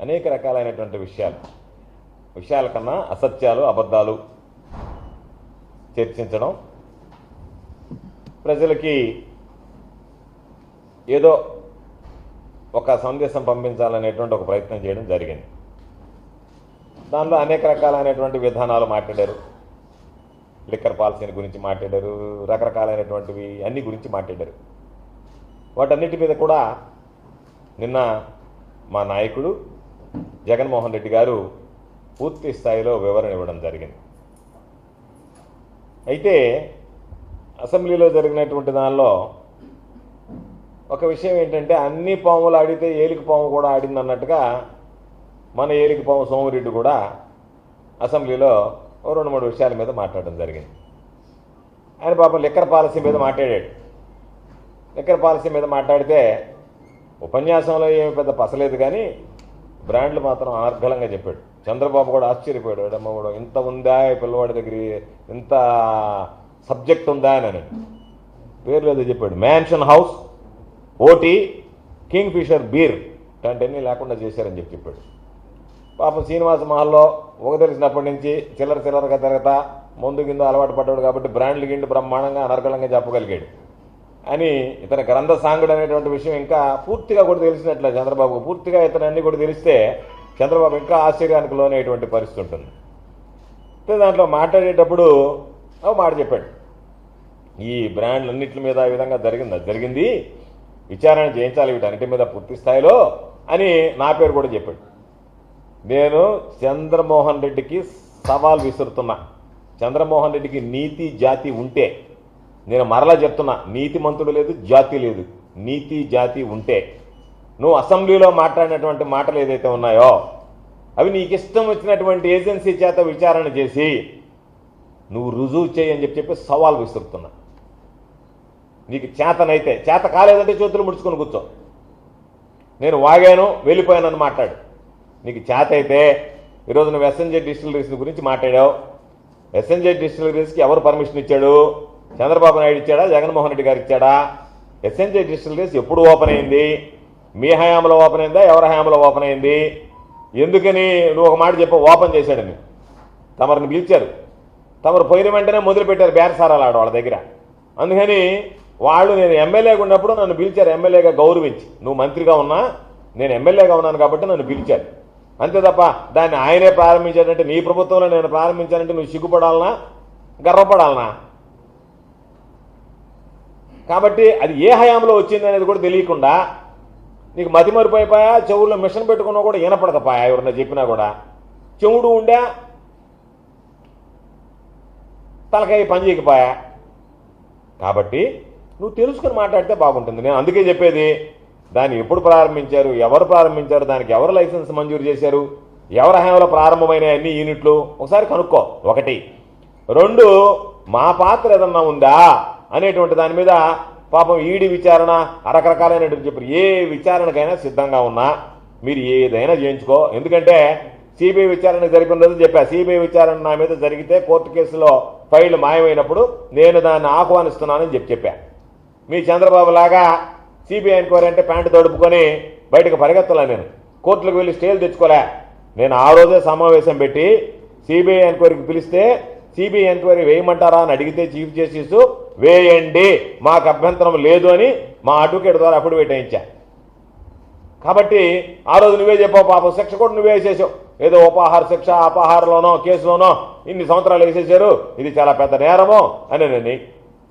అనేక రకాలైనటువంటి విషయాల కన్నా అసత్యాలు అబద్ధాలు చర్చించడం, ప్రజలకి ఏదో ఒక సందేశం పంపించాలనేటువంటి ఒక ప్రయత్నం చేయడం జరిగింది. దానిలో అనేక రకాలైనటువంటి విధానాలు మాట్లాడారు. లిక్కర్ పాలసీని గురించి మాట్లాడారు, రకరకాలైనటువంటివి అన్ని గురించి మాట్లాడారు. వాటన్నిటి మీద కూడా నిన్న మా నాయకుడు జగన్మోహన్ రెడ్డి గారు పూర్తి స్థాయిలో వివరణ ఇవ్వడం జరిగింది. అయితే అసెంబ్లీలో జరిగినటువంటి దానిలో ఒక విషయం ఏంటంటే, అన్ని పాములు ఆడితే ఏలికి పాము కూడా ఆడింది అన్నట్టుగా మన ఏలికి పాము సోమిరెడ్డి కూడా అసెంబ్లీలో 2-3 విషయాల మీద మాట్లాడడం జరిగింది. ఆయన పాపం లిక్కర్ పాలసీ మీద మాట్లాడాడు. లిక్కర్ పాలసీ మీద మాట్లాడితే ఉపన్యాసంలో ఏమి పెద్ద పసలేదు, కానీ బ్రాండ్లు మాత్రం అనర్గళంగా చెప్పాడు. చంద్రబాబు కూడా ఆశ్చర్యపోయాడు. అమ్మ కూడా ఇంత ఉందా ఈ పిల్లవాడి దగ్గర, ఇంత సబ్జెక్ట్ ఉందా అని పేర్లు ఏదో చెప్పాడు. Mansion House, OT, Kingfisher beer ఇలాంటివన్నీ లేకుండా చేశారని చెప్పాడు. పాపం శ్రీనివాస మహల్లో ఒక తెలిసినప్పటి నుంచి చిల్లరగా తిరగతా ముందు కింద అలవాటు పడ్డాడు కాబట్టి బ్రాండ్లు గిండి బ్రహ్మాండంగా అనర్గళంగా చెప్పగలిగాడు అని ఇతని గ్రంథ సాంగుడు అనేటువంటి విషయం ఇంకా పూర్తిగా కూడా తెలిసినట్లే చంద్రబాబుకు. పూర్తిగా ఇతను అన్నీ కూడా తెలిస్తే చంద్రబాబు ఇంకా ఆశ్చర్యానికి లోనయ్యేటువంటి పరిస్థితి ఉంటుంది. దాంట్లో మాట్లాడేటప్పుడు ఒక మాట చెప్పాడు, ఈ బ్రాండ్లన్నింటి మీద ఈ విధంగా జరిగింది, విచారణ చేయించాలి వీటన్నిటి మీద పూర్తి స్థాయిలో అని నా పేరు కూడా చెప్పాడు. నేను చంద్రమోహన్ రెడ్డికి సవాల్ విసురుతున్నా. చంద్రమోహన్ రెడ్డికి నీతి జాతి ఉంటే, నేను మరలా చెప్తున్నా, నీతి మంతుడు లేదు, జాతి లేదు, నీతి జాతి ఉంటే నువ్వు అసెంబ్లీలో మాట్లాడినటువంటి మాటలు ఏదైతే ఉన్నాయో అవి నీకు ఇష్టం వచ్చినటువంటి ఏజెన్సీ చేత విచారణ చేసి నువ్వు రుజువు చేయని చెప్పి సవాల్ విసురుతున్నా. నీకు చేతనైతే, చేత కాలేదంటే చేతులు ముడుచుకొని కూర్చో, నేను వాగాను వెళ్ళిపోయానని మాట్లాడు. నీకు చేత అయితే ఈరోజు నువ్వు ఎస్ఎన్జే డిస్టిలరీస్ గురించి మాట్లాడావు. ఎస్ఎన్జే డిస్టిలరీస్కి ఎవరు పర్మిషన్ ఇచ్చాడు? చంద్రబాబు నాయుడు ఇచ్చాడా, జగన్మోహన్ రెడ్డి గారు ఇచ్చాడా? ఎస్ఎన్జే డిస్టిలరీస్ ఎప్పుడు ఓపెన్ అయింది? మీ హయాంలో ఓపెన్ అయిందా, ఎవరి హయాంలో ఓపెన్ అయింది? ఎందుకని నువ్వు ఒక మాట చెప్పు, ఓపెన్ చేశాడని తమరిని పిలిచారు, తమరు పోయిన వెంటనే మొదలుపెట్టారు బేరసారాలు ఆడ వాళ్ళ దగ్గర. అందుకని వాళ్ళు, నేను ఎమ్మెల్యేగా ఉన్నప్పుడు నన్ను పిలిచారు, ఎమ్మెల్యేగా గౌరవించి. నువ్వు మంత్రిగా ఉన్నా నేను ఎమ్మెల్యేగా ఉన్నాను కాబట్టి నన్ను పిలిచారు, అంతే తప్ప దాన్ని ఆయనే ప్రారంభించాడంటే, నీ ప్రభుత్వంలో నేను ప్రారంభించానంటే నువ్వు సిగ్గుపడాలనా, గర్వపడాలనా? కాబట్టి అది ఏ హయాంలో వచ్చింది అనేది కూడా తెలియకుండా నీకు మతిమరిపోయిపోయా, చెవుల్లో మిషన్ పెట్టుకున్నా కూడా వినపడకపోయా, ఎవరన్నా చెప్పినా కూడా చెవుడు ఉండా, తలకాయ పని చేయకపోయా. కాబట్టి నువ్వు తెలుసుకుని మాట్లాడితే బాగుంటుంది. నేను అందుకే చెప్పేది, దాన్ని ఎప్పుడు ప్రారంభించారు, ఎవరు ప్రారంభించారు, దానికి ఎవరు లైసెన్స్ మంజూరు చేశారు, ఎవరి హయాంలో ప్రారంభమైన అన్ని యూనిట్లు ఒకసారి కనుక్కో. 1. 2, మా పాత్ర ఏదన్నా ఉందా అనేటువంటి దాని మీద పాపం ఈడీ విచారణ రకరకాలైనటువంటి చెప్పారు. ఏ విచారణకైనా సిద్ధంగా ఉన్నా మీరు ఏదైనా చేయించుకో. ఎందుకంటే సిబిఐ విచారణ జరిపిన రోజు చెప్పా, సిబిఐ విచారణ నా మీద జరిగితే కోర్టు కేసులో ఫైళ్లు మాయమైనప్పుడు నేను దాన్ని ఆహ్వానిస్తున్నానని చెప్పా. మీ చంద్రబాబు లాగా సిబిఐ ఎంక్వైరీ అంటే ప్యాంటు తడుపుకొని బయటకు పరిగెత్తలే, నేను కోర్టులకు వెళ్ళి స్టేలు తెచ్చుకోలే. నేను ఆ రోజే సమావేశం పెట్టి సిబిఐ ఎంక్వైరీకి పిలిస్తే సిబిఐ ఎంక్వైరీ వేయమంటారా అని అడిగితే చీఫ్ జస్టిస్ వేయండి, మాకు అభ్యంతరం లేదు అని మా అడ్వకేట్ ద్వారా అఫిడవిట్ వేయించా. కాబట్టి ఆ రోజు నువ్వే చెప్పావు, పాపం శిక్ష కూడా నువ్వే వేసేసావు. ఏదో ఉపాహార శిక్ష, అపహారలోనో కేసులోనో ఇన్ని సంవత్సరాలు వేసేసారు, ఇది చాలా పెద్ద నేరమో అని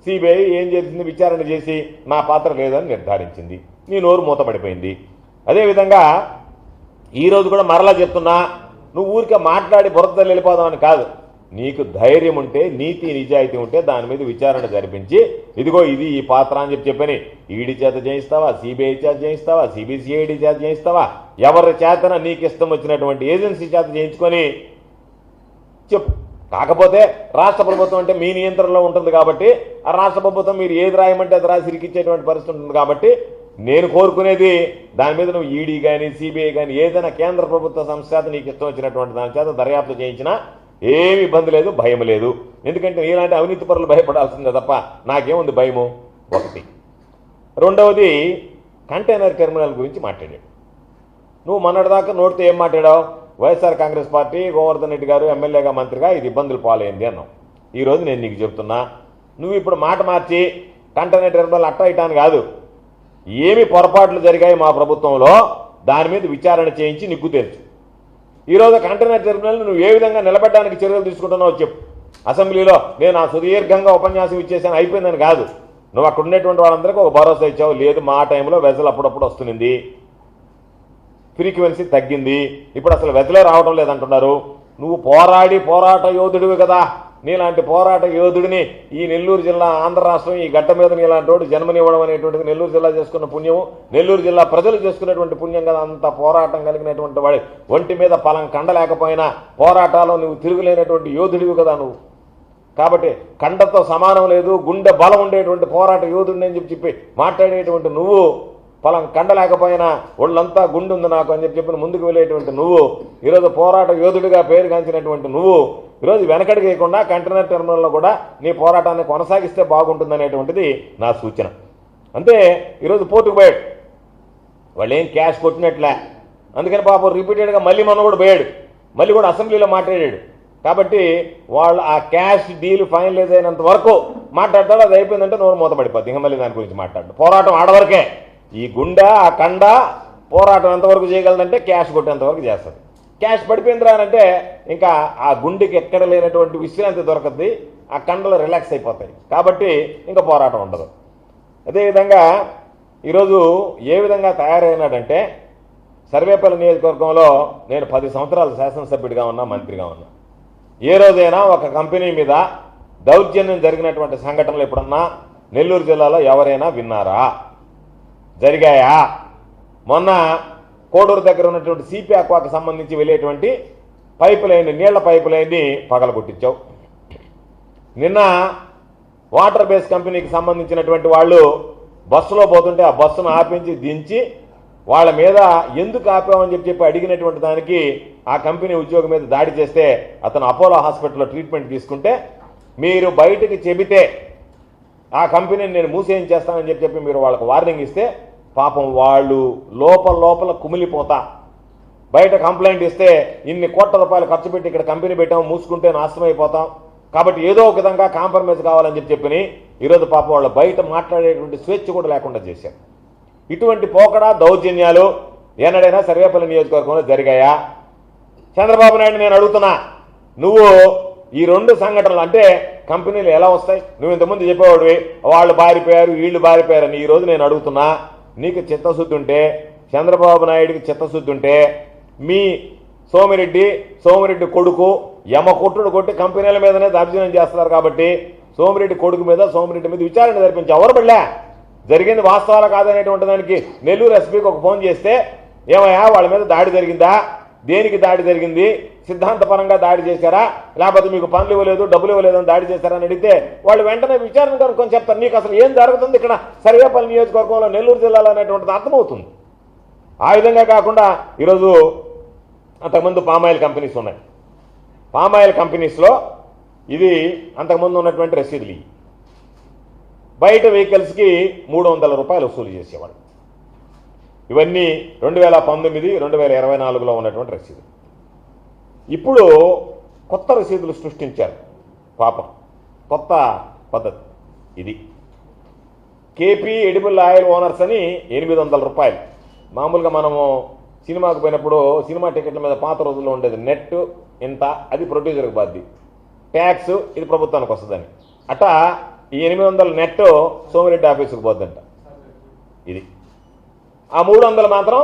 సిబిఐ ఏం చేసింది, విచారణ చేసి నా పాత్ర లేదని నిర్ధారించింది. నీ నోరు మూతపడిపోయింది. అదేవిధంగా ఈరోజు కూడా మరలా చెప్తున్నా, నువ్వు ఊరికే మాట్లాడి బురదలు వెళ్ళిపోదామని కాదు. నీకు ధైర్యం ఉంటే, నీతి నిజాయితీ ఉంటే దాని మీద విచారణ జరిపించి, ఇదిగో ఇది ఈ పాత్ర అని చెప్పని ఈడీ చేత చేయిస్తావా, సిబిఐ చేత చేయిస్తావా, సిబిసిఐడి చేత చేయిస్తావా, ఎవరి చేతన నీకు ఇష్టం వచ్చినటువంటి ఏజెన్సీ చేత చేయించుకొని చెప్పు. కాకపోతే రాష్ట్ర ప్రభుత్వం అంటే మీ నియంత్రణలో ఉంటుంది కాబట్టి ఆ రాష్ట్ర ప్రభుత్వం మీరు ఏది రాయమంటే అది రాసి ఇరికిచ్చేటువంటి పరిస్థితి ఉంటుంది. కాబట్టి నేను కోరుకునేది, దాని మీద నువ్వు ఈడీ కానీ సిబిఐ కానీ ఏదైనా కేంద్ర ప్రభుత్వ సంస్థ నీకు ఇష్టం వచ్చినటువంటి దాని చేత దర్యాప్తు చేయించినా ఏమి ఇబ్బంది లేదు, భయం లేదు. ఎందుకంటే ఇలాంటి అవినీతి పరులు భయపడాల్సిందే తప్ప నాకేముంది భయము. 1. 2వది కంటైనర్ టెర్మినల్ గురించి మాట్లాడాడు. నువ్వు మొన్నటిదాకా నోటితో ఏం మాట్లాడావు? వైఎస్ఆర్ కాంగ్రెస్ పార్టీ గోవర్ధన్ రెడ్డి గారు ఎమ్మెల్యేగా మంత్రిగా ఇది ఇబ్బందులు పాలైంది అన్నావు. ఈరోజు నేను నీకు చెప్తున్నా, నువ్వు ఇప్పుడు మాట మార్చి కంటైనర్ టెర్మినల్ అట్ట ఇటాను కాదు, ఏమి పొరపాట్లు జరిగాయి మా ప్రభుత్వంలో దాని మీద విచారణ చేయించి నిగ్గు తెచ్చు. ఈరోజు కంటైనర్ టెర్మినల్ నువ్వు ఏ విధంగా నిలబెట్టడానికి చర్యలు తీసుకుంటున్నావు చెప్పు. అసెంబ్లీలో నేను ఆ సుదీర్ఘంగా ఉపన్యాసం ఇచ్చేసాను అయిపోయిందని కాదు, నువ్వు అక్కడ ఉండేటువంటి వాళ్ళందరికీ ఒక భరోసా ఇచ్చావు. లేదు, మా టైంలో వెజల్ అప్పుడప్పుడు వస్తుంది, ఫ్రీక్వెన్సీ తగ్గింది, ఇప్పుడు అసలు వెజలే రావడం లేదంటున్నారు. నువ్వు పోరాట యోధుడివి కదా, నీలాంటి పోరాట యోధుడిని ఈ నెల్లూరు జిల్లా ఆంధ్ర రాష్ట్రం ఈ గడ్డ మీద నీలాంటి వాడు జన్మనివ్వడం అనేటువంటిది నెల్లూరు జిల్లా చేసుకున్న పుణ్యం, నెల్లూరు జిల్లా ప్రజలు చేసుకునేటువంటి పుణ్యం కదా. అంత పోరాటం కలిగినటువంటి వాడి ఒంటి మీద పలం కండలేకపోయినా పోరాటాల్లో నువ్వు తిరుగులేనటువంటి యోధుడివి కదా నువ్వు. కాబట్టి కండతో సమానం లేదు, గుండె బలం ఉండేటువంటి పోరాట యోధుడిని అని చెప్పి మాట్లాడేటువంటి నువ్వు, పలం కండలేకపోయినా ఒళ్ళంతా గుండె ఉంది నాకు అని చెప్పి ముందుకు వెళ్ళేటువంటి నువ్వు, ఈరోజు పోరాట యోధుడిగా పేరుగాంచినటువంటి నువ్వు ఈరోజు వెనకడికి వేయకుండా కంటైనర్ టెర్మినల్లో కూడా నీ పోరాటాన్ని కొనసాగిస్తే బాగుంటుందనేటువంటిది నా సూచన. అంతే. ఈరోజు పోర్టుకు పోయాడు, వాళ్ళు ఏం క్యాష్ కొట్టినట్లే, అందుకని పాపం రిపీటెడ్గా మళ్ళీ మొన్న కూడా పోయాడు, మళ్ళీ కూడా అసెంబ్లీలో మాట్లాడాడు. కాబట్టి వాళ్ళు ఆ క్యాష్ డీల్ ఫైనలైజ్ అయినంత వరకు మాట్లాడతాడు, అది అయిపోయిందంటే నోరు మూతపడిపోద్ది, ఇంకా మళ్ళీ దాని గురించి మాట్లాడు. పోరాటం ఆడవరకే, ఈ గుండె ఆ కండ పోరాటం ఎంతవరకు చేయగలదంటే క్యాష్ కొట్టేంతవరకు చేస్తుంది. క్యాష్ పడిపోయిందిరా అంటే ఇంకా ఆ గుండెకి ఎక్కడ లేనటువంటి విశ్రాంతి దొరకద్ది, ఆ కండలు రిలాక్స్ అయిపోతాయి, కాబట్టి ఇంకా పోరాటం ఉండదు. అదేవిధంగా ఈరోజు ఏ విధంగా తయారైనాడంటే, సర్వేపల్లి నియోజకవర్గంలో నేను 10 సంవత్సరాలు శాసనసభ్యుడిగా ఉన్నా, మంత్రిగా ఉన్నా. ఏ రోజైనా ఒక కంపెనీ మీద దౌర్జన్యం జరిగినటువంటి సంఘటనలు ఎప్పుడన్నా నెల్లూరు జిల్లాలో ఎవరైనా విన్నారా? జరిగాయా? మొన్న కోడూరు దగ్గర ఉన్నటువంటి సిపి అక్వాకు సంబంధించి వెళ్ళేటువంటి పైపు లైన్, నీళ్ల పైపు లైన్ని పగలగొట్టించావు. నిన్న వాటర్ బేస్ కంపెనీకి సంబంధించినటువంటి వాళ్ళు బస్సులో పోతుంటే ఆ బస్సును ఆపించి దించి వాళ్ళ మీద ఎందుకు ఆపామని చెప్పి అడిగినటువంటి దానికి ఆ కంపెనీ ఉద్యోగి మీద దాడి చేస్తే అతను అపోలో హాస్పిటల్లో ట్రీట్మెంట్ తీసుకుంటే, మీరు బయటికి చెబితే ఆ కంపెనీని నేను మూసేయించేస్తానని చెప్పి మీరు వాళ్ళకు వార్నింగ్ ఇస్తే పాపం వాళ్ళు లోపల కుమిలిపోతా బయట కంప్లైంట్ ఇస్తే ఇన్ని కోట్ల రూపాయలు ఖర్చు పెట్టి ఇక్కడ కంపెనీ పెట్టాం, మూసుకుంటే నాశనం అయిపోతాం, కాబట్టి ఏదో ఒక విధంగా కాంప్రమైజ్ కావాలని చెప్పి ఈరోజు పాపం వాళ్ళు బయట మాట్లాడేటువంటి స్వేచ్ఛ కూడా లేకుండా చేశారు. ఇటువంటి పోకడా దౌర్జన్యాలు ఎన్నడైనా సర్వేపల్లి నియోజకవర్గంలో జరిగాయా? చంద్రబాబు నాయుడు నేను అడుగుతున్నా, నువ్వు ఈ 2 సంఘటనలు అంటే కంపెనీలు ఎలా వస్తాయి? నువ్వు ఇంతకుముందు చెప్పేవాడివి వాళ్ళు బారిపోయారు వీళ్ళు బారిపోయారని. ఈరోజు నేను అడుగుతున్నా, నీకు చిత్తశుద్ధి ఉంటే, చంద్రబాబు నాయుడికి చిత్తశుద్ధి ఉంటే, మీ సోమిరెడ్డి కొడుకు యమకొట్టుడు కొట్టి కంపెనీల మీదనే దర్శనం చేస్తున్నారు కాబట్టి సోమిరెడ్డి కొడుకు మీద సోమిరెడ్డి మీద విచారణ జరిపించి ఎవరు పడలే, జరిగింది వాస్తవాలు కాదనేటువంటి దానికి నెల్లూరు ఎస్పీకి ఒక ఫోన్ చేస్తే, ఏమయ్యా వాళ్ళ మీద దాడి జరిగిందా, దేనికి దాడి జరిగింది, సిద్ధాంతపరంగా దాడి చేశారా, లేకపోతే మీకు పనులు ఇవ్వలేదు డబ్బులు ఇవ్వలేదని దాడి చేశారని అడిగితే వాళ్ళు వెంటనే విచారణ కనుక్కొని చెప్తారు. నీకు అసలు ఏం జరుగుతుంది ఇక్కడ సర్వేపల్లి నియోజకవర్గంలో నెల్లూరు జిల్లాలో అనేటువంటిది అర్థమవుతుంది. ఆ విధంగా కాకుండా ఈరోజు అంతకుముందు పామాయిల్ కంపెనీస్ ఉన్నాయి, పామాయిల్ కంపెనీస్లో ఇది అంతకుముందు ఉన్నటువంటి రసీదులు, బయట వెహికల్స్కి 300 రూపాయలు వసూలు చేసేవాడు. ఇవన్నీ 2019, 2024లో ఉన్నటువంటి రసీదులు. ఇప్పుడు కొత్త రసీదులు సృష్టించారు పాపం, కొత్త పద్ధతి ఇది. కేపీ ఎడిబుల్ ఆయిల్ ఓనర్స్ అని 800 రూపాయలు. మామూలుగా మనము సినిమాకు పోయినప్పుడు సినిమా టికెట్ల మీద పాత రోజుల్లో ఉండేది నెట్ ఇంత, అది ప్రొడ్యూసర్కి బాధ్యత, ట్యాక్స్ ఇది ప్రభుత్వానికి వస్తుందని. అట్టా ఈ 800 నెట్ సోమిరెడ్డి ఆఫీసుకు పోద్దంట. ఇది ఆ 300 మాత్రం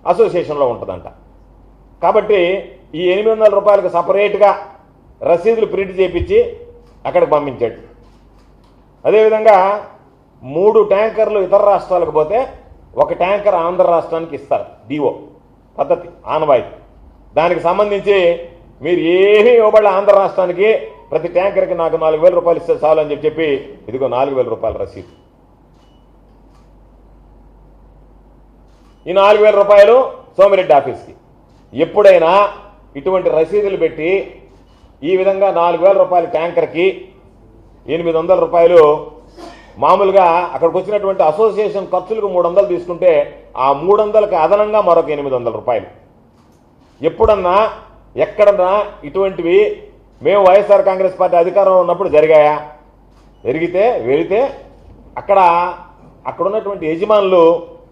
అసోసియేషన్లో ఉంటుందంట. కాబట్టి ఈ 800 రూపాయలకు సపరేట్గా రసీదులు ప్రింట్ చేయించి అక్కడికి పంపించాడు. అదేవిధంగా 3 ట్యాంకర్లు ఇతర రాష్ట్రాలకు పోతే 1 ట్యాంకర్ ఆంధ్ర రాష్ట్రానికి ఇస్తారు, డిఓ పద్ధతి ఆనవాయితీ. దానికి సంబంధించి మీరు ఏమీ ఇవ్వబడలే ఆంధ్ర రాష్ట్రానికి, ప్రతి ట్యాంకర్కి నాకు 4000 రూపాయలు ఇస్తే చాలు అని చెప్పి ఇదిగో 4000 రూపాయల రసీదు. ఈ 4000 రూపాయలు సోమిరెడ్డి ఆఫీస్కి. ఎప్పుడైనా ఇటువంటి రసీదులు పెట్టి ఈ విధంగా 4000 రూపాయల ట్యాంకర్కి 800 రూపాయలు మామూలుగా అక్కడికి వచ్చినటువంటి అసోసియేషన్ ఖర్చులకు 300 తీసుకుంటే ఆ 300కి అదనంగా మరొక 800 రూపాయలు. ఎప్పుడన్నా ఎక్కడన్నా ఇటువంటివి మేము వైఎస్ఆర్ కాంగ్రెస్ పార్టీ అధికారంలో ఉన్నప్పుడు జరిగాయా? వెళితే అక్కడ ఉన్నటువంటి యజమానులు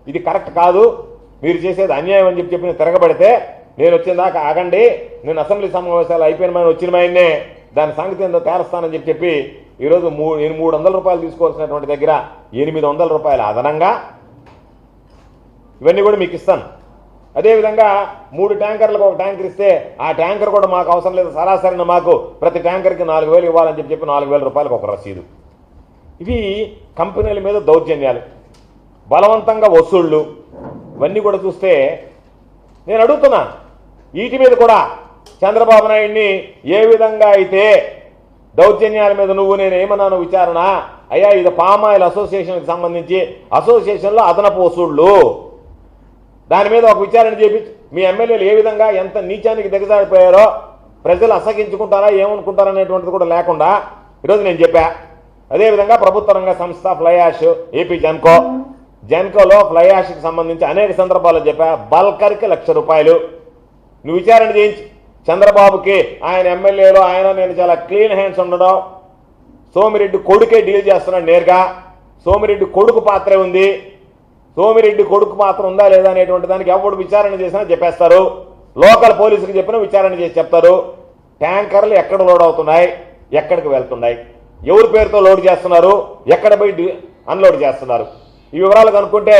ఇది కరెక్ట్ కాదు, మీరు చేసేది అన్యాయం అని చెప్పి తిరగబడితే నేను వచ్చిన దాకా ఆగండి, నేను అసెంబ్లీ సమావేశాలు అయిపోయిన వచ్చిన మాయన్నే దాని సంగతి ఏందో తేలుస్తానని చెప్పి ఈరోజు 300 రూపాయలు తీసుకోవాల్సినటువంటి దగ్గర 800 రూపాయలు అదనంగా ఇవన్నీ కూడా మీకు ఇస్తాను. అదేవిధంగా 3 ట్యాంకర్లకు ఒక ట్యాంకర్ ఇస్తే ఆ ట్యాంకర్ కూడా మాకు అవసరం లేదు, సరాసరిన మాకు ప్రతి ట్యాంకర్కి 4000 ఇవ్వాలని చెప్పి 4000 రూపాయలకు ఒక రసీదు. ఇవి కంపెనీల మీద దౌర్జన్యాలు, బలవంతంగా వసూళ్లు, ఇవన్నీ కూడా చూస్తే నేను అడుగుతున్నా, వీటి మీద కూడా చంద్రబాబు నాయుడిని ఏ విధంగా అయితే దౌర్జన్యాల మీద నేను ఏమన్నాను విచారణ, అయ్యా ఇది పామాయిల్ అసోసియేషన్కి సంబంధించి అసోసియేషన్లో అదనపు వసూళ్లు, దాని మీద ఒక విచారణ చేపించి మీ ఎమ్మెల్యేలు ఏ విధంగా ఎంత నీచానికి దిగజారిపోయారో ప్రజలు అసహించుకుంటారా ఏమనుకుంటారా అనేటువంటిది కూడా లేకుండా ఈరోజు నేను చెప్పా. అదేవిధంగా ప్రభుత్వ రంగ సంస్థ ఫ్లై యాష్ ఏపీ జెన్కోలో ఫ్లై యాష్కి సంబంధించి అనేక సందర్భాల్లో చెప్పా, బల్కర్కి 1,00,000 రూపాయలు నువ్వు విచారణ చేయించి చంద్రబాబుకి ఆయన ఎమ్మెల్యేలు ఆయన నేను చాలా క్లీన్ హ్యాండ్స్ ఉండడం, సోమిరెడ్డి కొడుకే డీల్ చేస్తున్నాడు నేరుగా, సోమిరెడ్డి కొడుకు పాత్రే ఉంది, సోమిరెడ్డి కొడుకు పాత్ర ఉందా లేదా అనేటువంటి దానికి ఎవడు విచారణ చేసినా చెప్పేస్తారు, లోకల్ పోలీసుకి చెప్పినా విచారణ చేసి చెప్తారు. ట్యాంకర్లు ఎక్కడ లోడ్ అవుతున్నాయి, ఎక్కడికి వెళ్తున్నాయి, ఎవరి పేరుతో లోడ్ చేస్తున్నారు, ఎక్కడ పోయి అన్లోడ్ చేస్తున్నారు, ఈ వివరాలు కనుక్కుంటే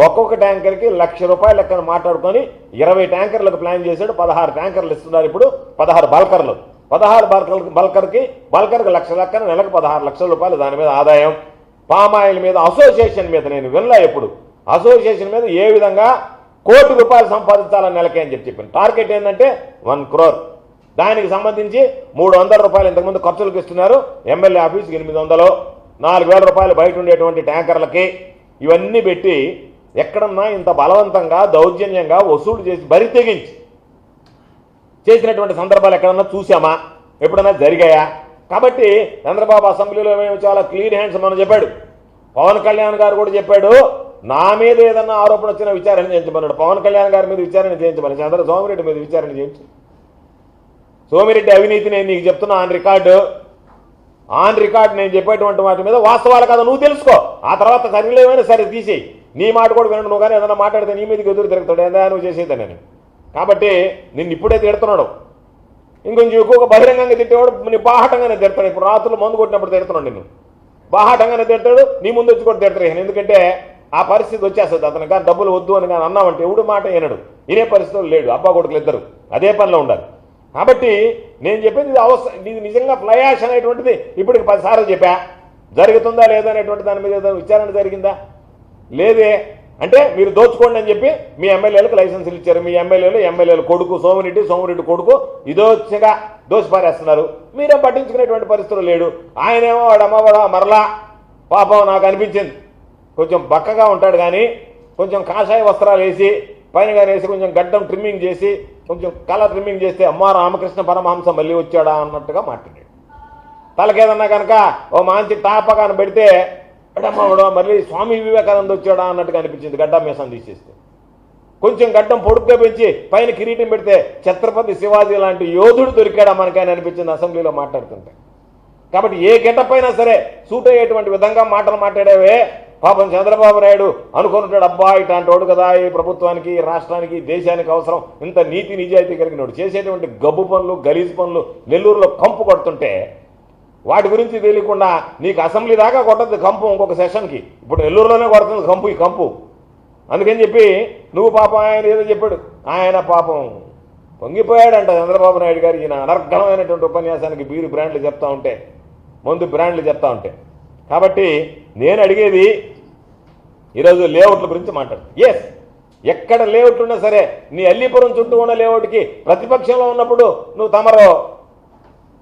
ఒక్కొక్క ట్యాంకర్కి 1,00,000 రూపాయలు లెక్కన మాట్లాడుకొని 20 ట్యాంకర్లకు ప్లాన్ చేశాడు. 16 ట్యాంకర్లు ఇస్తున్నారు ఇప్పుడు, 16 బల్కర్లు, 16 బల్కర్కి 1,00,000 లెక్కన నెలకు 16 లక్షల రూపాయలు దాని మీద ఆదాయం. పామాయిల్ మీద అసోసియేషన్ మీద నేను వినలా ఎప్పుడు, అసోసియేషన్ మీద ఏ విధంగా ₹1 కోటి సంపాదించాలని నెలకే అని చెప్పాను. టార్గెట్ ఏంటంటే 1 crore. దానికి సంబంధించి 300 రూపాయలు ఇంతకుముందు ఖర్చులకు ఇస్తున్నారు, ఎమ్మెల్యే ఆఫీస్కి 800, 4,000 రూపాయలు బయట ఉండేటువంటి ట్యాంకర్లకి, ఇవన్నీ పెట్టి ఎక్కడన్నా ఇంత బలవంతంగా దౌర్జన్యంగా వసూలు చేసి బరి తెగించి చేసినటువంటి సందర్భాలు ఎక్కడన్నా చూసామా, ఎప్పుడన్నా జరిగాయా? కాబట్టి చంద్రబాబు అసెంబ్లీలో మేము చాలా క్లీన్ హ్యాండ్స్ మనం చెప్పాడు, పవన్ కళ్యాణ్ గారు కూడా చెప్పాడు, నా మీద ఏదన్నా ఆరోపణ వచ్చినా విచారణ చేయించమన్నాడు. పవన్ కళ్యాణ్ గారి మీద విచారణ చేయించమని సోమిరెడ్డి మీద విచారణ చేయించు. సోమిరెడ్డి అవినీతి నేను నీకు చెప్తున్నా ఆన్ రికార్డ్ నేను చెప్పేటువంటి వాటి మీద వాస్తవాలు కదా నువ్వు తెలుసుకో, ఆ తర్వాత సరిలేమైనా సరే తీసేయి, నీ మాట కూడా వినడు, నువ్వు కానీ ఏదైనా మాట్లాడితే నీ మీదకి ఎదురు తిరుగుతాడు, ఏదైనా నువ్వు చేసేదని నేను. కాబట్టి నిన్ను ఇప్పుడే తిడుతున్నాడు, ఇంకొంచెం ఎక్కువగా బహిరంగంగా తిట్టేవాడు నీ బాహటంగానే తిడతాడు. ఇప్పుడు రాత్రులు మందు కొట్టినప్పుడు తిడుతున్నాడు, నిన్ను బాహటంగానే తిడతాడు, నీ ముందు వచ్చి కూడా తిడతాడు. ఎందుకంటే ఆ పరిస్థితి వచ్చేస్తుంది అతను, కానీ డబ్బులు వద్దు అని కానీ అన్నామంటే ఎవడు మాట వినడు, వినే పరిస్థితులు లేడు, అబ్బా కొడుకులు ఇద్దరు అదే పనిలో ఉండాలి. కాబట్టి నేను చెప్పేది ఇది నిజంగా ఫ్లై యాష్ అనేటువంటిది ఇప్పటికి 10 సార్లు చెప్పా, జరుగుతుందా లేదా అనేటువంటి దాని మీద విచారణ జరిగిందా? లేదే. అంటే మీరు దోచుకోండి అని చెప్పి మీ ఎమ్మెల్యేలకు లైసెన్సులు ఇచ్చారు, మీ ఎమ్మెల్యేలు కొడుకు సోమిరెడ్డి కొడుకు ఇదోచ్చగా దోచి పారేస్తున్నారు, మీరేం పట్టించుకునేటువంటి పరిస్థితులు లేడు. ఆయనేమో వాడు మరలా పాపం నాకు అనిపించింది కొంచెం బక్కగా ఉంటాడు, కానీ కొంచెం కాషాయ వస్త్రాలు వేసి పైన కానీ వేసి కొంచెం గడ్డం ట్రిమ్మింగ్ చేసి కొంచెం కలర్ ట్రిమ్మింగ్ చేస్తే అమ్మా రామకృష్ణ పరమహంస మళ్ళీ వచ్చాడా అన్నట్టుగా మాట్లాడాడు. తలకేదన్నా కనుక ఓ మంచి తాపకాన్ని పెడితే మళ్ళీ స్వామి వివేకానంద వచ్చాడా అన్నట్టుగా అనిపించింది, గడ్డం మీసం తీసేస్తే. కొంచెం గడ్డం పొడుగ్గా పెంచి పైన కిరీటం పెడితే ఛత్రపతి శివాజీ లాంటి యోధుడు దొరికాడా మనకని అనిపించింది అసెంబ్లీలో మాట్లాడుతుంటే. కాబట్టి ఏ గెటప్ అయినా సరే సూట్ అయ్యేటువంటి విధంగా మాటలు మాట్లాడేవే. పాపం చంద్రబాబు నాయుడు అనుకున్నట్టు అబ్బా ఇట్లాంటి వాడు కదా ఈ ప్రభుత్వానికి, రాష్ట్రానికి, దేశానికి అవసరం, ఇంత నీతి నిజాయితీ కలిగినోడు చేసేటువంటి గబ్బు పనులు, గలీజు పనులు నెల్లూరులో కంపు కొడుతుంటే వాటి గురించి తెలియకుండా నీకు అసెంబ్లీ దాకా కొట్టద్దు కంపు ఇంకొక సెషన్కి, ఇప్పుడు నెల్లూరులోనే కొడుతుంది కంపు, ఈ కంపు. అందుకని చెప్పి నువ్వు పాపం ఆయన ఏదో చెప్పాడు, ఆయన పాపం పొంగిపోయాడంట చంద్రబాబు నాయుడు గారు ఈయన అనర్గణమైనటువంటి ఉపన్యాసానికి బీరు బ్రాండ్లు చెప్తా ఉంటే, మందు బ్రాండ్లు చెప్తా ఉంటే. కాబట్టి నేను అడిగేది ఈరోజు లేఅవుట్ల గురించి మాట్లాడు. ఎస్, ఎక్కడ లేఅవుట్లు ఉన్నా సరే నీ అల్లీపురం చుట్టూ ఉన్న లేఅవుట్కి ప్రతిపక్షంలో ఉన్నప్పుడు నువ్వు తమరో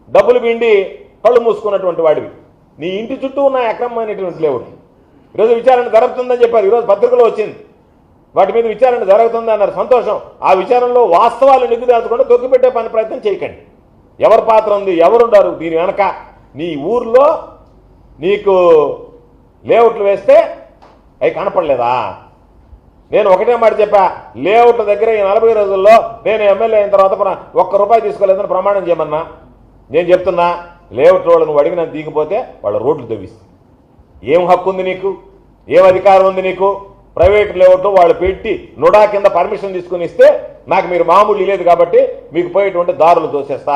డబ్బులు పిండి కళ్ళు మూసుకున్నటువంటి వాడివి, నీ ఇంటి చుట్టూ ఉన్న అక్రమమైనటువంటి లేఅవుట్ ఈరోజు విచారణ జరుగుతుందని చెప్పారు, ఈరోజు పత్రికలో వచ్చింది, వాటి మీద విచారణ జరుగుతుంది అన్నారు, సంతోషం. ఆ విచారణలో వాస్తవాలు నిగ్గుదాల్చకుండా తొక్కిపెట్టే పని ప్రయత్నం చేయకండి. ఎవరి పాత్ర ఉంది, ఎవరున్నారు దీని వెనక, నీ ఊర్లో నీకు లేఅవుట్లు వేస్తే అవి కనపడలేదా? నేను ఒకటే మాట చెప్పా, లేఅవుట్ల దగ్గర ఈ 40 రోజుల్లో నేను ఎమ్మెల్యే అయిన తర్వాత ₹1 తీసుకోలేదని ప్రమాణం చేయమన్నా. నేను చెప్తున్నా, లేఅవుట్ రోడ్లు నువ్వు అడిగినంత దిగిపోతే వాళ్ళ రోడ్లు తవ్విస్తుంది. ఏం హక్కు ఉంది నీకు? ఏం అధికారం ఉంది నీకు? ప్రైవేట్ లేఅవుట్ వాళ్ళు పెట్టి నుడా కింద పర్మిషన్ తీసుకుని ఇస్తే నాకు మీరు మామూలు లేదు కాబట్టి మీకు పోయేటువంటి దారులు తోసేస్తా.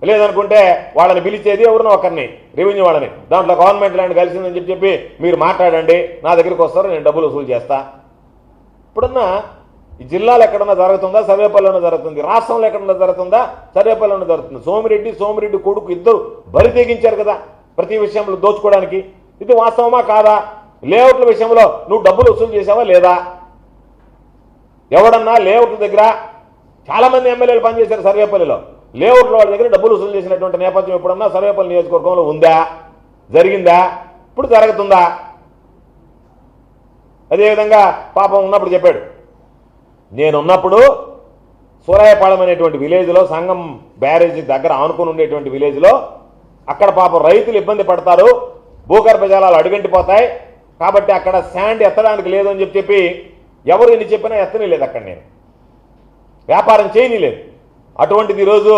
లేదనుకుంటే వాళ్ళని పిలిచేది ఎవరినో ఒకరిని, రెవెన్యూ వాళ్ళని, దాంట్లో గవర్నమెంట్ ల్యాండ్ కలిసిందని చెప్పి మీరు మాట్లాడండి, నా దగ్గరికి వస్తారు, నేను డబ్బులు వసూలు చేస్తా. ఇప్పుడున్నా ఈ జిల్లాలో ఎక్కడన్నా జరుగుతుందా? సర్వేపల్లిలోనే జరుగుతుంది. రాష్ట్రంలో ఎక్కడన్నా జరుగుతుందా? సర్వేపల్లిలోనే జరుగుతుంది. సోమిరెడ్డి కొడుకు ఇద్దరు బరి తెగించారు కదా ప్రతి విషయంలో దోచుకోవడానికి. ఇది వాస్తవమా కాదా? లేఅవుట్ల విషయంలో నువ్వు డబ్బులు వసూలు చేసావా లేదా? ఎవడన్నా లేఅవుట్ల దగ్గర చాలామంది ఎమ్మెల్యేలు పనిచేశారు సర్వేపల్లిలో. లేఅవుట్ల వాళ్ళ దగ్గర డబ్బులు వసూలు చేసినటువంటి నేపథ్యం ఎప్పుడన్నా సర్వేపల్లి నియోజకవర్గంలో ఉందా? జరిగిందా? ఇప్పుడు జరుగుతుందా? అదేవిధంగా పాపం ఉన్నప్పుడు చెప్పాడు, నేనున్నప్పుడు సూరాయపాళెం అనేటువంటి విలేజ్లో సంగం బ్యారేజీ దగ్గర ఆనుకుని ఉండేటువంటి విలేజ్లో అక్కడ పాపం రైతులు ఇబ్బంది పడతారు, భూగర్భ జలాలు అడుగంటిపోతాయి కాబట్టి అక్కడ శాండ్ ఎత్తడానికి లేదు అని చెప్పి ఎవరు ఎన్ని చెప్పినా ఎత్తనే లేదు. అక్కడ నేను వ్యాపారం చేయనిలేదు. అటువంటిది ఈరోజు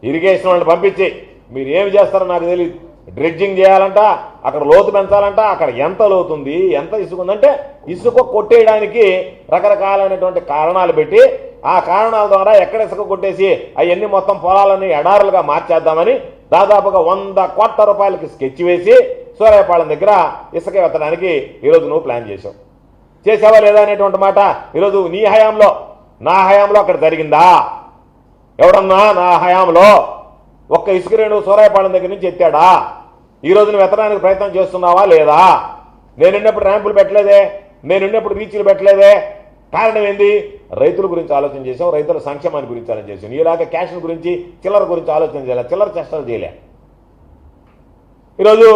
ఇరిగేషన్ వాళ్ళని పంపించి మీరు ఏమి చేస్తారో నాకు తెలియదు, డ్రెడ్జింగ్ చేయాలంట, అక్కడ లోతు పెంచాలంట, అక్కడ ఎంత లోతుంది, ఎంత ఇసుక ఉందంటే ఇసుక కొట్టేయడానికి రకరకాలైనటువంటి కారణాలు పెట్టి ఆ కారణాల ద్వారా ఎక్కడ ఇసుక కొట్టేసి అవన్నీ మొత్తం పొలాలని ఎడారులుగా మార్చేద్దామని దాదాపుగా ₹100 కోట్ల స్కెచ్ వేసి సూరాయపాళెం దగ్గర ఇసుక ఎత్తడానికి ఈరోజు నువ్వు ప్లాన్ చేసావా లేదా అనేటువంటి మాట ఈరోజు నీ హయాంలో, నా హయాంలో అక్కడ జరిగిందా? ఎవడన్నా నా హయాంలో ఒక్క ఇసుక రేణు సూరాయపాళెం దగ్గర నుంచి ఎత్తాడా? ఈరోజు నువ్వు ఎత్తడానికి ప్రయత్నం చేస్తున్నావా లేదా? నేనున్నప్పుడు ర్యాంపులు పెట్టలేదే, నేనున్నప్పుడు రీచ్లు పెట్టలేదే. కారణం ఏంది? రైతుల గురించి ఆలోచన చేసాం, రైతుల సంక్షేమాన్ని గురించి ఆలోచన చేసాం. ఇలాగ క్యాష్ గురించి, చిల్లర గురించి ఆలోచన చేయాలి, చిల్లర చేష్టలు చేయలే. ఈరోజు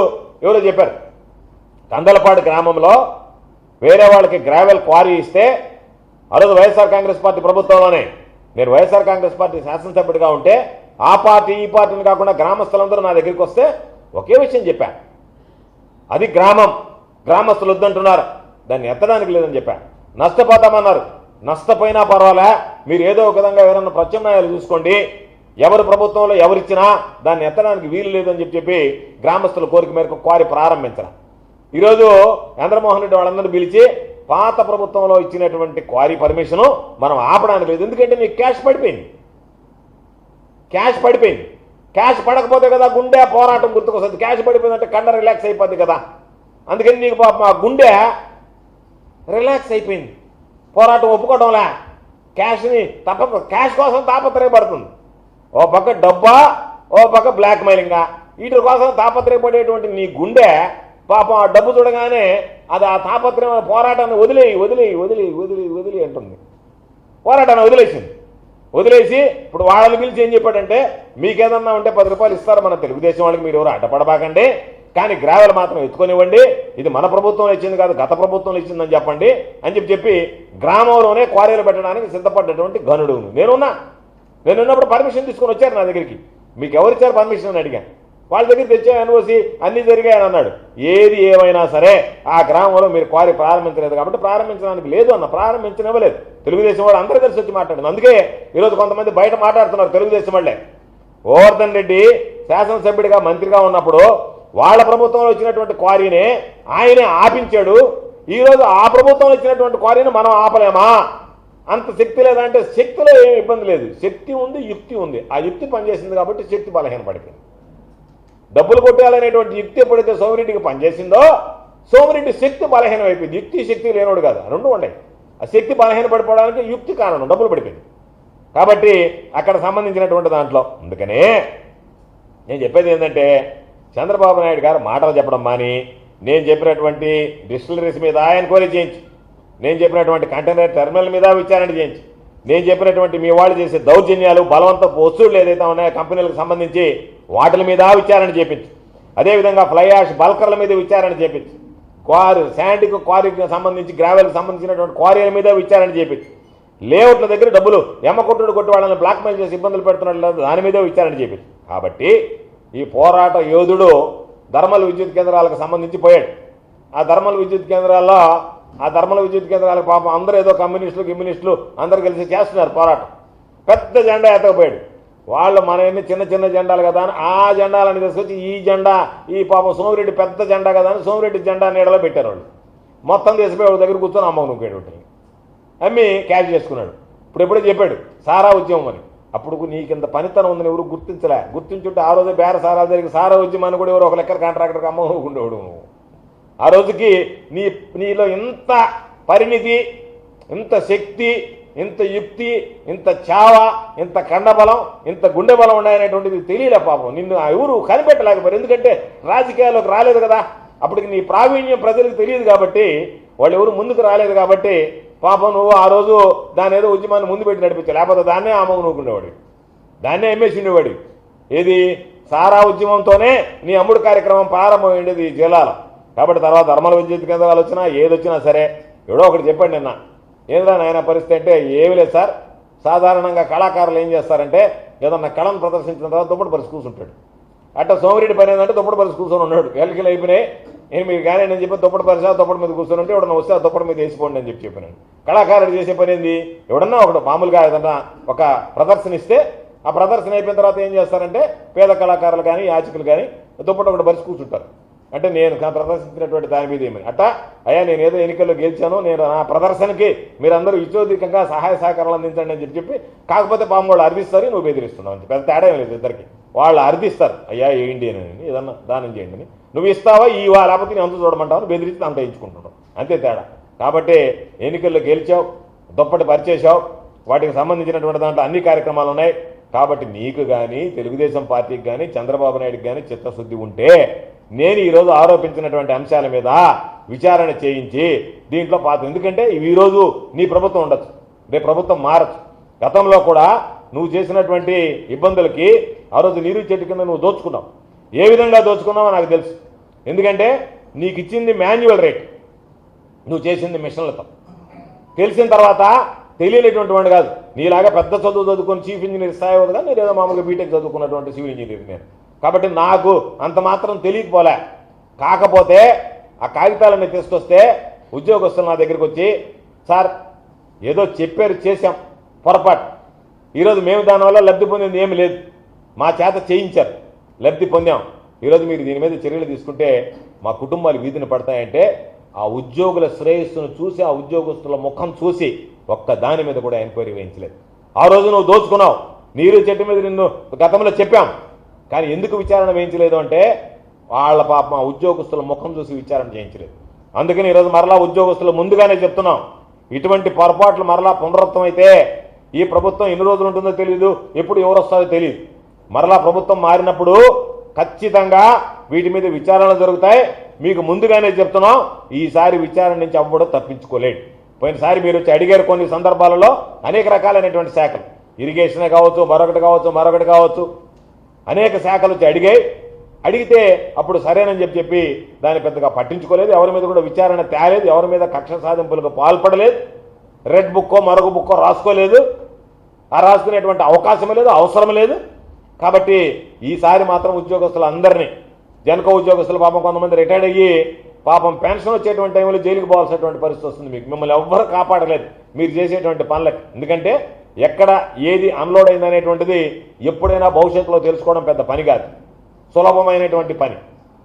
ఎవరో చెప్పారు, కందలపాడు గ్రామంలో వేరే వాళ్ళకి గ్రావెల్ క్వారీ ఇస్తే ఆ రోజు వైఎస్ఆర్ కాంగ్రెస్ పార్టీ ప్రభుత్వంలోనే నేను వైఎస్ఆర్ కాంగ్రెస్ పార్టీ శాసనసభ్యుడిగా ఉంటే ఆ పార్టీ ఈ పార్టీని కాకుండా గ్రామస్తులందరూ నా దగ్గరికి వస్తే ఒకే విషయం చెప్పాను, అది గ్రామస్తులు వద్దంటున్నారు, దాన్ని ఎత్తడానికి లేదని చెప్పాను. నష్టపోతామన్నారు, నష్టపోయినా పర్వాలే, మీరు ఏదో ఒక విధంగా ఎవరన్నా ప్రత్యామ్నాయాలు చూసుకోండి, ఎవరు ప్రభుత్వంలో ఎవరిచ్చినా దాన్ని ఎత్తడానికి వీలు లేదని చెప్పి గ్రామస్తుల కోరిక మేరకు క్వారీ ప్రారంభించారు. ఈరోజు చంద్రమోహన్ రెడ్డి వాళ్ళందరూ పిలిచి పాత ప్రభుత్వంలో ఇచ్చినటువంటి క్వారీ పర్మిషను మనం ఆపడానికి లేదు, ఎందుకంటే నీకు క్యాష్ పడిపోయింది. క్యాష్ పడకపోతే కదా గుండె పోరాటం గుర్తుకొస్తుంది. క్యాష్ పడిపోయిందంటే కండ రిలాక్స్ అయిపోద్ది కదా, అందుకని నీకు మా గుండె రిలాక్స్ అయిపోయింది, పోరాటం ఒప్పుకోవడంలా. క్యాష్ కోసం తాపత్రయపడుతుంది. ఓ పక్క డబ్బా, ఓ పక్క బ్లాక్ మెయిలింగా, వీటి కోసం తాపత్రయపడేటువంటి నీ గుండె పాపం ఆ డబ్బు చూడగానే అది ఆ తాపత్రయం పోరాటాన్ని వదిలి అంటుంది. పోరాటాన్ని వదిలేసి ఇప్పుడు వాళ్ళని పిలిచి ఏం చెప్పాడంటే, మీకేదన్నా ఉంటే ₹10 ఇస్తారు మన తెలుగుదేశం వాళ్ళకి, మీరు ఎవరు అడ్డపడబాకండి, కానీ గ్రావెల్ మాత్రం ఎత్తుకొనివ్వండి, ఇది మన ప్రభుత్వం ఇచ్చింది కాదు గత ప్రభుత్వం ఇచ్చిందని చెప్పండి అని చెప్పి గ్రామంలోనే క్వారీలు పెట్టడానికి సిద్ధపడ్డటువంటి గనుడు. నేనున్నప్పుడు పర్మిషన్ తీసుకొని వచ్చారు నా దగ్గరికి. మీకు ఎవరిచ్చారు పర్మిషన్ అని అడిగాను. వాళ్ళ దగ్గర తెచ్చా ఎన్ఓసి అన్నీ జరిగాయని అన్నాడు. ఏది ఏమైనా సరే ఆ గ్రామంలో మీరు క్వారీ ప్రారంభించలేదు కాబట్టి ప్రారంభించడానికి లేదు అన్న, ప్రారంభించనివ్వలేదు. తెలుగుదేశం వాళ్ళు అందరూ కలిసి వచ్చి మాట్లాడింది. అందుకే ఈరోజు కొంతమంది బయట మాట్లాడుతున్నారు తెలుగుదేశం వాళ్ళే. గోవర్ధన్ రెడ్డి శాసనసభ్యుడిగా మంత్రిగా ఉన్నప్పుడు వాళ్ళ ప్రభుత్వంలో వచ్చినటువంటి క్వారీనే ఆయనే ఆపించాడు. ఈరోజు ఆ ప్రభుత్వంలో ఇచ్చినటువంటి క్వారీని మనం ఆపలేమా? అంత శక్తి లేదంటే శక్తిలో ఏమి ఇబ్బంది లేదు, శక్తి ఉంది, యుక్తి ఉంది. ఆ యుక్తి పనిచేసింది కాబట్టి శక్తి బలహీనపడిపోయింది. డబ్బులు కొట్టేయాలనేటువంటి యుక్తి ఎప్పుడైతే సోమిరెడ్డికి పనిచేసిందో సోమిరెడ్డి శక్తి బలహీనం అయిపోయింది. యుక్తి శక్తి లేనోడు కాదు, రెండు ఉన్నాయి. ఆ శక్తి బలహీన పడిపోవడానికి యుక్తి కారణం, డబ్బులు పడిపోయింది. కాబట్టి అక్కడ సంబంధించినటువంటి దాంట్లో అందుకనే నేను చెప్పేది ఏంటంటే, చంద్రబాబు నాయుడు గారు మాటలు చెప్పడం మాని నేను చెప్పినటువంటి డిస్టిలరీస్ మీద ఎంక్వైరీ చేయించి, నేను చెప్పినటువంటి కంటైనర్ టెర్మినల్ మీద విచారణ చేయించి, నేను చెప్పినటువంటి మీ వాళ్ళు చేసే దౌర్జన్యాలు, బలవంతపు వస్తువులు ఏదైతే ఉన్నాయో కంపెనీలకు సంబంధించి వాటిల మీద విచారణ చేపించి, అదేవిధంగా ఫ్లై యాష్ బల్కర్ల మీద విచారణ చేపించి, శాండ్కి క్వారీకి సంబంధించి గ్రావెల్కి సంబంధించినటువంటి క్వారీల మీద విచారణ చేపించి, లేఅవుట్ల దగ్గర డబ్బులు ఎమ్మకొట్టుడు కొట్టి వాళ్ళని బ్లాక్మెయిల్ చేసి ఇబ్బందులు పెడుతున్నట్లు దాని మీద విచారణ చేపించి. కాబట్టి ఈ పోరాట యోధుడు ధర్మల్ విద్యుత్ కేంద్రాలకు సంబంధించి పోయాడు. ఆ ధర్మల విద్యుత్ కేంద్రాల్లో ఆ ధర్మల విద్యుత్ కేంద్రాలకు పాపం అందరూ ఏదో కమ్యూనిస్టులు అందరూ కలిసి చేస్తున్నారు పోరాటం. పెద్ద జెండా ఎత్తకపోయాడు. వాళ్ళు మన ఎన్ని చిన్న చిన్న జెండాలు కదా అని ఆ జెండాలను తీసుకొచ్చి ఈ జెండా ఈ పాపం సోమిరెడ్డి పెద్ద జెండా కదా అని సోమిరెడ్డి జెండా నీడలో పెట్టారు. వాళ్ళు మొత్తం తీసిపోయి వాళ్ళ దగ్గర కూర్చొని అమ్మ నూకాడు. ఒకటి అమ్మి క్యాచ్ చేసుకున్నాడు. ఎప్పుడే చెప్పాడు సారా ఉద్యమం అని. అప్పుడు నీకింత పనితనం ఉందని ఎవరు గుర్తించుంటే ఆ రోజు బేర సారా జరిగి సారా ఉద్యమాన్ని కూడా ఎవరు ఒక లెక్కర కాంట్రాక్టర్కి అమ్మ నూకుండేవాడు. ఆ రోజుకి నీలో ఇంత పరిణితి, ఇంత శక్తి, ఇంత యుక్తి, ఇంత చావ, ఇంత కండబలం, ఇంత గుండె బలం ఉన్నాయనేటువంటిది తెలియలే పాపం. నిన్ను ఎవరు కనిపెట్టలేకపోయారు. ఎందుకంటే రాజకీయాల్లోకి రాలేదు కదా. అప్పటికి నీ ప్రావీణ్యం ప్రజలకు తెలియదు కాబట్టి, వాళ్ళు ఎవరు ముందుకు రాలేదు కాబట్టి పాపం నువ్వు ఆ రోజు దాని ఏదో ఉద్యమాన్ని ముందు పెట్టి నడిపించావు. లేకపోతే దాన్నే ఆమోగ నూకుండేవాడు, దాన్నే ఎమ్మేసి ఉండేవాడు. ఏది సారా ఉద్యమంతోనే నీ అమ్ముడు కార్యక్రమం ప్రారంభమైండేది ఈ జిల్లాలో. కాబట్టి తర్వాత ధర్మల విద్యుత్ కేంద్రాలు వచ్చినా ఏదొచ్చినా సరే ఎవడో ఒకటి చెప్పండి నిన్న ఏంద్రా నాయన పరిస్థితి అంటే ఏమి లేదు సార్. సాధారణంగా కళాకారులు ఏం చేస్తారంటే ఏదన్నా కళను ప్రదర్శించిన తర్వాత దుప్పటి పరిచి కూర్చుంటాడు. అట్లా సోమిరెడ్డి పని ఏంటంటే దుప్పటి పరిచి కూర్చొని ఉన్నాడు. ఎల్కిలు అయిపోయినాయి నేను మీరు కానీ నేను చెప్పి దుప్పటి పరిచా దుప్పటి మీద కూర్చొని ఉంటే ఎవడన్నా వస్తే ఆ దుప్పటి మీద వేసిపోండి అని చెప్పాను. కళాకారుడు చేసే పని ఏంది, ఎవడన్నా ఒకడు మామూలుగా ఏదన్నా ఒక ప్రదర్శన ఇస్తే ఆ ప్రదర్శన అయిపోయిన తర్వాత ఏం చేస్తారంటే పేద కళాకారులు కానీ యాచకులు కానీ దుప్పటి ఒకటి పరిచి కూర్చుంటారు. అంటే నేను ప్రదర్శించినటువంటి దాని మీద ఏమని అట్టా అయ్యా నేను ఏదో ఎన్నికల్లో గెలిచాను, నేను నా ప్రదర్శనకి మీరందరూ విచోదికంగా సహాయ సహకారాలు అందించండి అని చెప్పి కాకపోతే పాము వాళ్ళు అర్థిస్తారు, నువ్వు బెదిరిస్తున్నావు అని. పెద్ద తేడా ఏం లేదు ఇద్దరికి. వాళ్ళు అర్థిస్తారు అయ్యా ఏంటి అని ఏదన్నా దానం చేయండి అని. నువ్వు ఇస్తావా ఇవా లేకపోతే నేను అంత చూడమంటావు, బెదిరించి అంత ఇచ్చుకుంటున్నావు, అంతే తేడా. కాబట్టి ఎన్నికల్లో గెలిచావు, దుప్పటి పరిచేసావు, వాటికి సంబంధించినటువంటి దాంట్లో అన్ని కార్యక్రమాలు ఉన్నాయి. కాబట్టి నీకు కానీ తెలుగుదేశం పార్టీకి కానీ చంద్రబాబు నాయుడుకి కానీ చిత్తశుద్ధి ఉంటే నేను ఈరోజు ఆరోపించినటువంటి అంశాల మీద విచారణ చేయించి దీంట్లో ఎందుకంటే ఈరోజు నీ ప్రభుత్వం ఉండొచ్చు, రేపు ప్రభుత్వం మారచ్చు. గతంలో కూడా నువ్వు చేసినటువంటి ఇబ్బందులకి ఆ రోజు నీరు చెట్టు కింద నువ్వు దోచుకున్నావు. ఏ విధంగా దోచుకున్నావో నాకు తెలుసు. ఎందుకంటే నీకు ఇచ్చింది మాన్యువల్ రేట్, నువ్వు చేసింది మిషన్లతో. తెలిసిన తర్వాత తెలియనటువంటి వాడు కాదు, నీలాగా పెద్ద చదువు చదువుకొని చీఫ్ ఇంజనీర్ స్థాయి అవుతుందా, నేను ఏదో మామూలుగా బీటెక్ చదువుకున్నటువంటి సివిల్ ఇంజనీర్ నేను. కాబట్టి నాకు అంత మాత్రం తెలియకపోలే. కాకపోతే ఆ కాగితాలన్నీ తీసుకొస్తే ఉద్యోగస్తులు నా దగ్గరికి వచ్చి సార్ ఏదో చెప్పారు చేశాం పొరపాటు, ఈరోజు మేము దానివల్ల లబ్ధి పొందింది ఏమి లేదు, మా చేత చేయించారు లబ్ధి పొందాం, ఈరోజు మీరు దీని మీద చర్యలు తీసుకుంటే మా కుటుంబాలు వీధిని పడతాయంటే ఆ ఉద్యోగుల శ్రేయస్సును చూసి ఆ ఉద్యోగస్తుల ముఖం చూసి ఒక్క దాని మీద కూడా ఎంక్వైరీ వేయించలేదు. ఆ రోజు నువ్వు దోచుకున్నావు, నీరు చెట్టు మీద నిన్ను గతంలో చెప్పాం, కానీ ఎందుకు విచారణ వేయించలేదు అంటే వాళ్ళ పాపం ఆ ఉద్యోగస్తుల ముఖం చూసి విచారణ చేయించలేదు. అందుకని ఈరోజు మరలా ఉద్యోగస్తులు ముందుగానే చెప్తున్నాం, ఇటువంటి పొరపాట్లు మరలా పునరుత్వం అయితే ఈ ప్రభుత్వం ఎన్ని రోజులు ఉంటుందో తెలియదు, ఎప్పుడు ఎవరు వస్తారో తెలియదు. మరలా ప్రభుత్వం మారినప్పుడు ఖచ్చితంగా వీటి మీద విచారణలు జరుగుతాయి. మీకు ముందుగానే చెప్తున్నాం, ఈసారి విచారణ నుంచి అవ్వడం తప్పించుకోలేడు. పోయినసారి మీరు వచ్చి అడిగారు కొన్ని సందర్భాలలో అనేక రకాలైనటువంటి శాఖలు, ఇరిగేషనే కావచ్చు, మరొకటి కావచ్చు, అనేక శాఖలు వచ్చి అడిగితే అప్పుడు సరేనని చెప్పి దాన్ని పెద్దగా పట్టించుకోలేదు. ఎవరి మీద కూడా విచారణ తేలేదు, ఎవరి మీద కక్ష సాధింపులకు పాల్పడలేదు, రెడ్ బుక్కో మరొక బుక్కో రాసుకోలేదు, ఆ రాసుకునేటువంటి అవకాశం లేదు, అవసరం లేదు. కాబట్టి ఈసారి మాత్రం ఉద్యోగస్తులు అందరినీ, జనకో ఉద్యోగస్తులు పాపం కొంతమంది రిటైర్డ్ అయ్యి పాపం పెన్షన్ వచ్చేటువంటి టైంలో జైలుకి పోవాల్సినటువంటి పరిస్థితి వస్తుంది. మిమ్మల్ని ఎవ్వరూ కాపాడలేదు మీరు చేసేటువంటి పనులకి. ఎందుకంటే ఎక్కడ ఏది అన్లోడ్ అయిందనేటువంటిది ఎప్పుడైనా భవిష్యత్తులో తెలుసుకోవడం పెద్ద పని కాదు, సులభమైనటువంటి పని.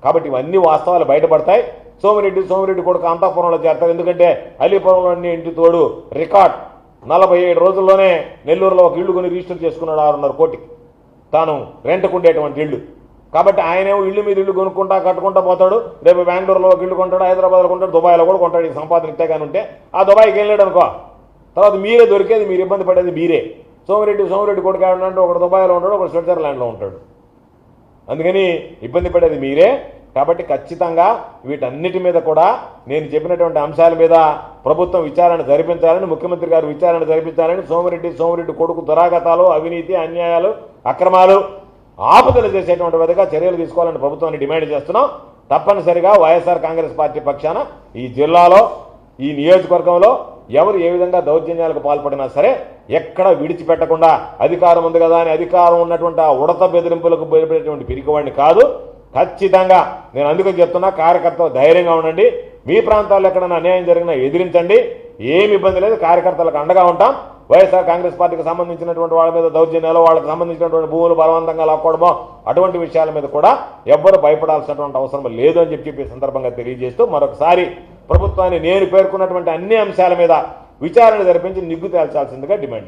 కాబట్టి ఇవన్నీ వాస్తవాలు బయటపడతాయి. సోమిరెడ్డి కొడుకు అంతఃపురంలో చేస్తారు. ఎందుకంటే అలీపురంలో ఇంటి తోడు రికార్డ్ 47 రోజుల్లోనే నెల్లూరులో ఒక ఇల్లు కొని రిజిస్టర్ చేసుకున్నాడు 6.5 కోటికి, తాను రెంట్కు ఉండేటువంటి ఇల్లు. కాబట్టి ఆయనేమో ఇల్లు మీద ఇల్లు కొనుక్కుంటా కట్టుకుంటా పోతాడు. రేపు బెంగళూరులో ఒక ఇల్లు కొంటాడు, హైదరాబాద్లో కొంటాడు, దుబాయ్లో కూడా కొంటాడు. ఈ సంపాదన ఇస్తే కానీ ఉంటే ఆ దుబాయ్కి వెళ్ళాడు అనుకో, తర్వాత మీరే దొరికేది, మీరు ఇబ్బంది పడేది మీరే. సోమిరెడ్డి కొడుకు అంటే ఒకడు దుబాయ్లో ఉంటాడు, ఒకడు స్విట్జర్లాండ్లో ఉంటాడు. అందుకని ఇబ్బంది పడేది మీరే. కాబట్టి ఖచ్చితంగా వీటన్నిటి మీద కూడా నేను చెప్పినటువంటి అంశాల మీద ప్రభుత్వం విచారణ జరిపించాలని, ముఖ్యమంత్రి గారు విచారణ జరిపించాలని, సోమిరెడ్డి కొడుకు దురాగతాలు, అవినీతి, అన్యాయాలు, అక్రమాలు ఆపుదలు చేసేటువంటి విధంగా చర్యలు తీసుకోవాలని ప్రభుత్వాన్ని డిమాండ్ చేస్తున్నాం. తప్పనిసరిగా వైఎస్ఆర్ కాంగ్రెస్ పార్టీ పక్షాన ఈ జిల్లాలో, ఈ నియోజకవర్గంలో ఎవరు ఏ విధంగా దౌర్జన్యాలకు పాల్పడినా సరే ఎక్కడ విడిచిపెట్టకుండా, అధికారం ఉంది కదా అని అధికారం ఉన్నటువంటి ఆ ఉడత బెదిరింపులకు బయటపడేటువంటి పిరికివాడిని కాదు, ఖచ్చితంగా నేను అందుకే చెప్తున్నా, కార్యకర్తలు ధైర్యంగా ఉండండి. మీ ప్రాంతాల్లో ఎక్కడైనా అన్యాయం జరిగినా ఎదిరించండి, ఏమి ఇబ్బంది లేదు, కార్యకర్తలకు అండగా ఉంటాం. వైఎస్ఆర్ కాంగ్రెస్ పార్టీకి సంబంధించినటువంటి వాళ్ళ మీద దౌర్జన్యాలు, వాళ్ళకి సంబంధించినటువంటి భూములు బలవంతంగా లాక్కోవడమో అటువంటి విషయాల మీద కూడా ఎవ్వరూ భయపడాల్సినటువంటి అవసరం లేదు అని చెప్పి సందర్భంగా తెలియజేస్తూ మరొకసారి ప్రభుత్వాన్ని నేను పేర్కొన్నటువంటి అన్ని అంశాల మీద విచారణ జరిపించి నిగ్గు తేల్చాల్సిందిగా డిమాండ్ చేస్తున్నాను.